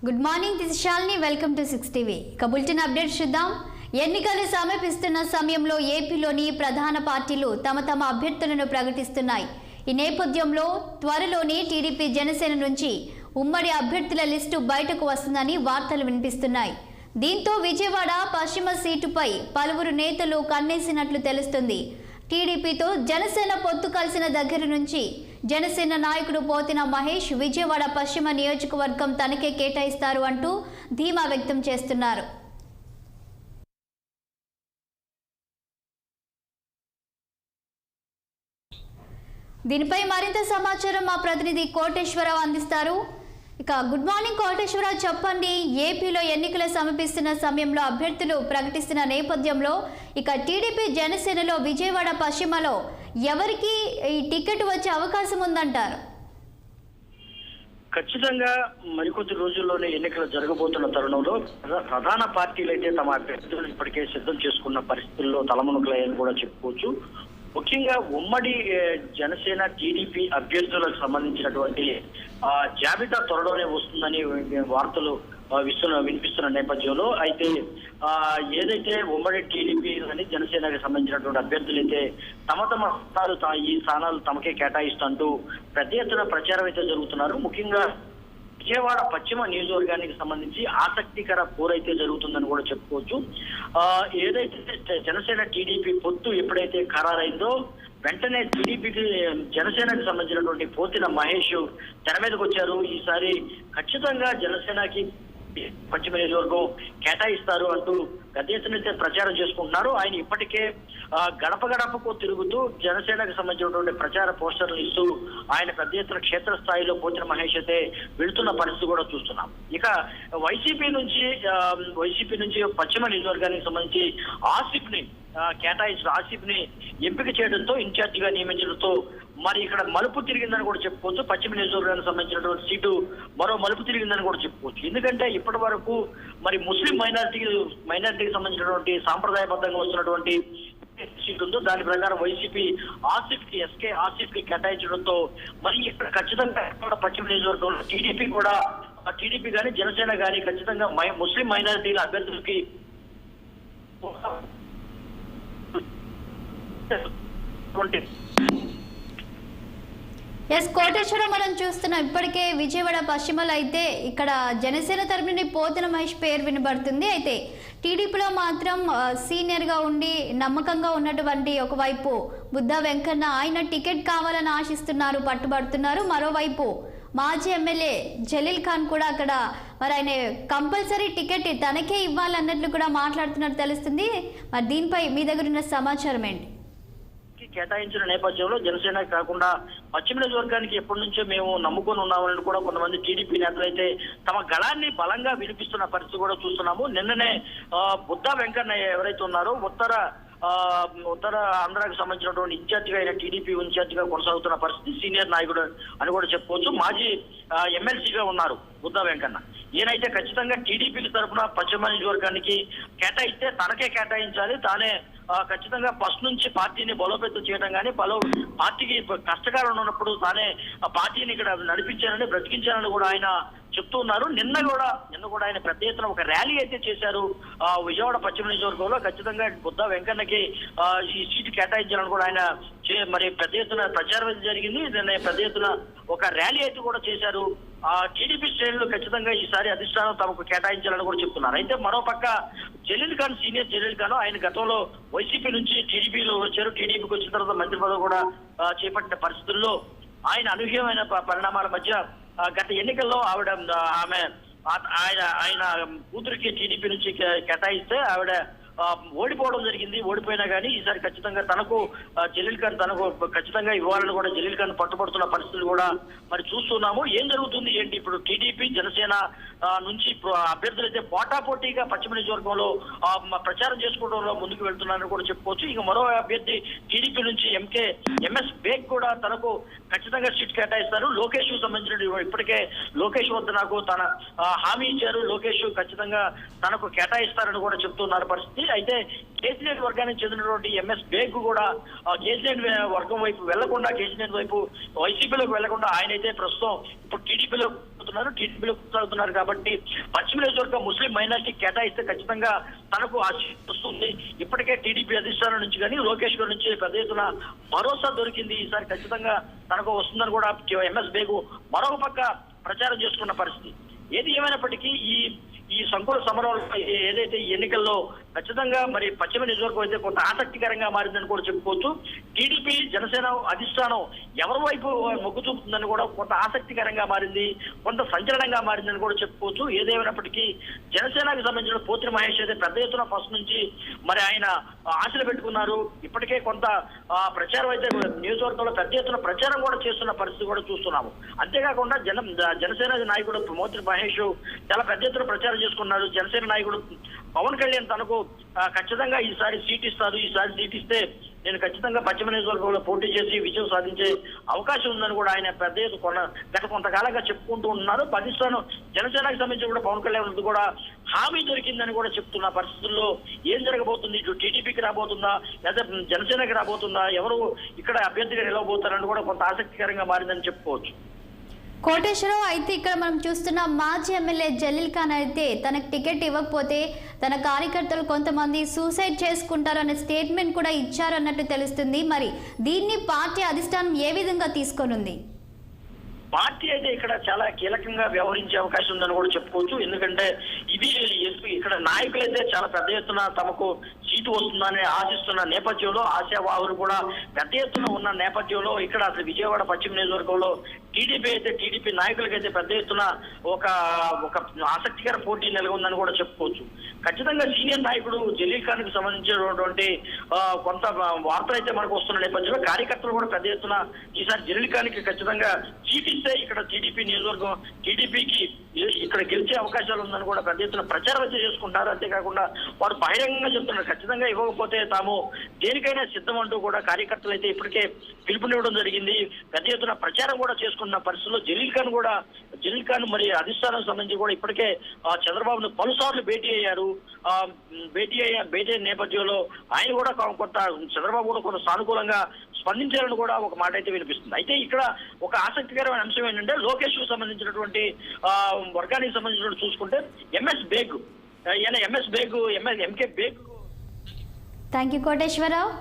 Good morning, this is Shalini. Welcome to 6 TV. ఇక bulletin update చూద్దాం. ఎన్నికలు సమీపిస్తున్న సమయంలో ఏపీలోని ప్రధాన పార్టీలు తమ అభ్యర్థులను ప్రకటిస్తున్నాయి. ఈ నేపథ్యంలో త్వరలోనే టీడీపీ జనసేన నుంచి ఉమ్మడి అభ్యర్థుల లిస్టు బయటకు వస్తుందని వార్తలు వినిపిస్తున్నాయి. దీంతో విజయవాడ పశ్చిమ సీటుపై పలువురు నేతలు కన్నేసినట్లు తెలుస్తుంది. టీడీపీతో జనసేన పొత్తు కలిసిన దగ్గర నుంచి జనసేన నాయకుడు పోతిన మహేష్ విజయవాడ పశ్చిమ నియోజకవర్గం తనకే కేటాయిస్తారు అంటూ ధీమా వ్యక్తం చేస్తున్నారు. దీనిపై మరింత సమాచారం మా ప్రతినిధి కోటేశ్వరరావు అందిస్తారు. ఇక గుడ్ మార్నింగ్ కోటేశ్వరరావు, చెప్పండి. ఏపీలో ఎన్నికలు సమీపిస్తున్న సమయంలో అభ్యర్థులు ప్రకటిస్తున్న నేపథ్యంలో ఇక టీడీపీ జనసేనలో విజయవాడ పశ్చిమలో ఎవరికి ఈ టికెట్ వచ్చే అవకాశం ఉందంటారు? ఖచ్చితంగా మరికొద్ది రోజుల్లోనే ఎన్నికలు జరగబోతున్న తరుణంలో ప్రధాన పార్టీలు అయితే తమ అభ్యర్థులను ఇప్పటికే సిద్ధం చేసుకున్న పరిస్థితుల్లో తలమునకలయ్యని కూడా చెప్పుకోవచ్చు. ముఖ్యంగా ఉమ్మడి జనసేన టీడీపీ అభ్యర్థులకు సంబంధించినటువంటి జాబితా త్వరలోనే వస్తుందని వార్తలు వినిపిస్తున్న నేపథ్యంలో అయితే ఏదైతే ఉమ్మడి టీడీపీ అని జనసేనకి సంబంధించినటువంటి అభ్యర్థులు అయితే తమ ఈ స్థానాలు తమకే కేటాయిస్తుంటూ పెద్ద ఎత్తున ప్రచారం అయితే జరుగుతున్నారు. ముఖ్యంగా విజయవాడ పశ్చిమ నియోజకవర్గానికి సంబంధించి ఆసక్తికర పోరైతే జరుగుతుందని కూడా చెప్పుకోవచ్చు. ఏదైతే జనసేన టీడీపీ పొత్తు ఎప్పుడైతే ఖరారైందో వెంటనే టీడీపీకి జనసేనకి సంబంధించినటువంటి పోతిన మహేష్ తెర మీదకి వచ్చారు. ఈసారి ఖచ్చితంగా జనసేనకి పశ్చిమ నియోజకవర్గం కేటాయిస్తారు అంటూ పెద్ద ఎత్తున ప్రచారం చేసుకుంటున్నారు. ఆయన ఇప్పటికే గడప గడపకు తిరుగుతూ జనసేనకు సంబంధించినటువంటి ప్రచార పోస్టర్లు ఇస్తూ ఆయన పెద్ద ఎత్తున క్షేత్రస్థాయిలో పోతిన మహేష్ అయితే వెళుతున్న పరిస్థితి కూడా చూస్తున్నాం. ఇక వైసీపీ నుంచి పశ్చిమ నియోజకవర్గానికి సంబంధించి ఆసిఫ్ ని ఎంపిక చేయడంతో ఇన్ఛార్జిగా నియమించడంతో మరి ఇక్కడ మలుపు తిరిగిందని కూడా చెప్పుకోవచ్చు. పశ్చిమ నియోజకవర్గానికి సంబంధించినటువంటి సీటు మరో మలుపు తిరిగిందని కూడా చెప్పుకోవచ్చు. ఎందుకంటే ఇప్పటి వరకు మరి ముస్లిం మైనారిటీకి సంబంధించినటువంటి సాంప్రదాయబద్ధంగా వస్తున్నటువంటి సీటు ఉందో దాని ప్రకారం వైసీపీ ఆసిఫ్ కి కేటాయించడంతో మరి ఇక్కడ ఖచ్చితంగా పశ్చిమ నియోజకవర్గంలో టీడీపీ కానీ జనసేన కానీ ఖచ్చితంగా ముస్లిం మైనారిటీల అభ్యర్థులకి కోటేశ్వరం మనం చూస్తున్నాం. ఇప్పటికే విజయవాడ పశ్చిమలో అయితే ఇక్కడ జనసేన తరపు నుండి పోతిన మహేష్ పేరు వినబడుతుంది. అయితే టీడీపీలో మాత్రం సీనియర్గా ఉండి నమ్మకంగా ఉన్నటువంటి ఒకవైపు బుద్ధా వెంకన్న, ఆయన టికెట్ కావాలని ఆశిస్తున్నారు, పట్టుబడుతున్నారు. మరోవైపు మాజీ ఎమ్మెల్యే జలీల్ ఖాన్ కూడా అక్కడ మరి ఆయన కంపల్సరీ టికెట్ తనకే ఇవ్వాలన్నట్లు కూడా మాట్లాడుతున్నట్టు తెలుస్తుంది. మరి దీనిపై మీ దగ్గర ఉన్న సమాచారం ఏంటి? కేటాయించిన నేపథ్యంలో జనసేన కాకుండా పశ్చిమ నియోజకవర్గానికి ఎప్పటి నుంచో మేము నమ్ముకొని ఉన్నామని కూడా కొంతమంది టీడీపీ నేతలు అయితే తమ గళాన్ని బలంగా వినిపిస్తున్న పరిస్థితి కూడా చూస్తున్నాము. నిన్ననే బుద్ధా వెంకన్న ఎవరైతే ఉన్నారో ఉత్తర ఆంధ్రాకి సంబంధించినటువంటి ఇన్ఛార్జిగా అయిన టీడీపీ ఇన్ఛార్జిగా కొనసాగుతున్న పరిస్థితి, సీనియర్ నాయకుడు అని కూడా చెప్పుకోవచ్చు. మాజీ ఎమ్మెల్సీగా ఉన్నారు బుద్ధా వెంకన్న. ఈయనైతే ఖచ్చితంగా టీడీపీకి తరఫున పశ్చిమ నియోజకవర్గానికి కేటాయిస్తే తనకే కేటాయించాలి, తానే ఖచ్చితంగా ఫస్ట్ నుంచి పార్టీని బలోపేతం చేయడం కానీ పార్టీకి కష్టకాలం ఉన్నప్పుడు తానే ఆ పార్టీని ఇక్కడ నడిపించానని బ్రతికించానని కూడా ఆయన చెప్తూ ఉన్నారు. నిన్న కూడా ఆయన పెద్ద ఎత్తున ఒక ర్యాలీ అయితే చేశారు. విజయవాడ పశ్చిమ నియోజకవర్గంలో ఖచ్చితంగా బుద్ధా వెంకన్నకి ఈ సీటు కేటాయించాలని కూడా ఆయన మరి పెద్ద ఎత్తున ప్రచారం జరిగింది. నిన్న పెద్ద ఎత్తున ఒక ర్యాలీ అయితే కూడా చేశారు. టీడీపీ శ్రేణులు ఖచ్చితంగా ఈసారి అధిష్టానం తమకు కేటాయించాలని కూడా చెప్తున్నారు. అయితే మరోపక్క సీనియర్ జలీల్ ఖాన్ ఆయన గతంలో వైసీపీ నుంచి టీడీపీలో వచ్చారు. టీడీపీకి వచ్చిన తర్వాత మంత్రి పదవి కూడా చేపట్టిన పరిస్థితుల్లో ఆయన అనూహ్యమైన పరిణామాల మధ్య గత ఎన్నికల్లో ఆయన కూతురికి టీడీపీ నుంచి కేటాయిస్తే ఆవిడ ఓడిపోవడం జరిగింది. ఓడిపోయినా కానీ ఈసారి ఖచ్చితంగా తనకు జలీల్ ఖాన్ ఖచ్చితంగా ఇవ్వాలని కూడా జలీల్ ఖాన్ పట్టుబడుతున్న పరిస్థితులు కూడా మరి చూస్తున్నాము. ఏం జరుగుతుంది ఏంటి? ఇప్పుడు టీడీపీ జనసేన నుంచి అభ్యర్థులు అయితే పోటాపోటీగా పశ్చిమ నియోజకవర్గంలో ప్రచారం చేసుకోవడంలో ముందుకు వెళ్తున్నారని కూడా చెప్పుకోవచ్చు. ఇక మరో అభ్యర్థి టీడీపీ నుంచి ఎంఎస్ బేగ్ కూడా తనకు ఖచ్చితంగా సీట్ కేటాయిస్తారు. లోకేష్ సంబంధించిన ఇప్పటికే లోకేష్ వద్ద నాకు తన హామీ ఇచ్చారు, లోకేష్ ఖచ్చితంగా తనకు కేటాయిస్తారని కూడా చెప్తున్నారు పరిస్థితి. అయితే కేసీఆర్ వర్గానికి చెందినటువంటి ఎంఎస్ బేగ్ కూడా కేసీఆర్ వర్గం వైపు వెళ్లకుండా కేసీఆర్ వైపు వైసీపీలోకి వెళ్లకుండా ఆయన అయితే ప్రస్తుతం ఇప్పుడు టీడీపీలో కొనసాగుతున్నారు కాబట్టి పశ్చిమ నియోజకవర్గం ముస్లిం మైనార్టీ కేటాయిస్తే ఖచ్చితంగా తనకు వస్తుంది. ఇప్పటికే టీడీపీ అధిష్టానం నుంచి కానీ లోకేష్ గారి నుంచి పెద్ద ఎత్తున భరోసా దొరికింది. ఈసారి ఖచ్చితంగా తనకు వస్తుందని కూడా ఎంఎస్ బేగు మరొక పక్క ప్రచారం చేసుకున్న పరిస్థితి. ఏది ఏమైనప్పటికీ ఈ సంకుల సమరంలో ఏదైతే ఎన్నికల్లో ఖచ్చితంగా మరి పశ్చిమ నియోజకవర్గం అయితే కొంత ఆసక్తికరంగా మారిందని కూడా చెప్పుకోవచ్చు. టీడీపీ జనసేన అధిష్టానం ఎవరి వైపు మొగ్గు చూపుతుందని కూడా కొంత ఆసక్తికరంగా మారింది, కొంత సంచలనంగా మారిందని కూడా చెప్పుకోవచ్చు. ఏదేమైనప్పటికీ జనసేనకు సంబంధించిన పోతిరి మహేష్ అయితే పెద్ద ఎత్తున ఫస్ట్ నుంచి మరి ఆయన ఆశలు పెట్టుకున్నారు. ఇప్పటికే కొంత ప్రచారం అయితే నియోజకవర్గంలో పెద్ద ఎత్తున ప్రచారం కూడా చేస్తున్న పరిస్థితి కూడా చూస్తున్నాము. అంతేకాకుండా జనసేన నాయకుడు పోతిరి మహేష్ చాలా పెద్ద ఎత్తున ప్రచారం చేసుకున్నారు. జనసేన నాయకుడు పవన్ కళ్యాణ్ తనకు ఖచ్చితంగా ఈసారి సీట్ ఇస్తే నేను ఖచ్చితంగా పశ్చిమ నియోజకవర్గంలో పోటీ చేసి విజయం సాధించే అవకాశం ఉందని కూడా ఆయన పెద్ద ఎత్తున గత కొంతకాలంగా చెప్పుకుంటూ ఉన్నారు. అధిష్టానం జనసేనకు సంబంధించి కూడా పవన్ కళ్యాణ్ కూడా హామీ దొరికిందని కూడా చెప్తున్న పరిస్థితుల్లో ఏం జరగబోతుంది, ఇటు టీడీపీకి రాబోతుందా లేదా జనసేనకి రాబోతుందా, ఎవరు ఇక్కడ అభ్యర్థిగా నిలవబోతారని కూడా కొంత ఆసక్తికరంగా మారిందని చెప్పుకోవచ్చు. కోటేశ్వరరావు, అయితే ఇక్కడ మనం చూస్తున్న మాజీ ఎమ్మెల్యే జలీల్ ఖాన్ అయితే తనకు టికెట్ ఇవ్వకపోతే తన కార్యకర్తలు కొంతమంది సూసైడ్ చేసుకుంటారు అనే స్టేట్మెంట్ కూడా ఇచ్చారన్నట్టు తెలుస్తుంది. మరి దీన్ని పార్టీ అధిష్టానం ఏ విధంగా తీసుకొనుంది? పార్టీ అయితే ఇక్కడ చాలా కీలకంగా వ్యవహరించే అవకాశం ఉందని కూడా చెప్పుకోవచ్చు. ఎందుకంటే ఇది ఇక్కడ నాయకులైతే చాలా పెద్ద ఎత్తున తమకు సీటు వస్తుందని ఆశిస్తున్న నేపథ్యంలో, ఆశావాహులు కూడా పెద్ద ఎత్తున ఉన్న నేపథ్యంలో ఇక్కడ అసలు విజయవాడ పశ్చిమ నియోజకవర్గంలో టీడీపీ నాయకులకైతే పెద్ద ఎత్తున ఒక ఆసక్తికర పోటీ నెలకొందని కూడా చెప్పుకోవచ్చు. ఖచ్చితంగా సీనియర్ నాయకుడు జలీల్ ఖాన్ కి సంబంధించినటువంటి కొంత వార్తలు అయితే మనకు వస్తున్న నేపథ్యంలో కార్యకర్తలు కూడా పెద్ద ఎత్తున ఈసారి జలీల్ ఖాన్ కి ఖచ్చితంగా సీట్ ఇస్తే ఇక్కడ టీడీపీ నియోజకవర్గం టీడీపీకి ఇక్కడ గెలిచే అవకాశాలు ఉందని కూడా పెద్ద ఎత్తున ప్రచారం అయితే చేసుకుంటారు. అంతేకాకుండా వారు బహిరంగంగా చెప్తున్నారు ఖచ్చితంగా ఇవ్వకపోతే తాము దేనికైనా సిద్ధం అంటూ కూడా కార్యకర్తలు అయితే ఇప్పటికే పిలుపునివ్వడం జరిగింది. పెద్ద ఎత్తున ప్రచారం కూడా చేసుకున్న పరిస్థితుల్లో జలీల్ ఖాన్ మరి అధిష్టానం సంబంధించి కూడా ఇప్పటికే చంద్రబాబును పలుసార్లు భేటీ అయ్యారు. భేటీ అయిన నేపథ్యంలో ఆయన కూడా కొంత చంద్రబాబు కూడా కొంత సానుకూలంగా స్పందించాలని కూడా ఒక మాట అయితే వినిపిస్తుంది. అయితే ఇక్కడ ఒక ఆసక్తికరమైన అంశం ఏంటంటే లోకేష్ కు సంబంధించినటువంటి వర్గానికి సంబంధించినటువంటి చూసుకుంటే MS Baig thank you Koteswararao.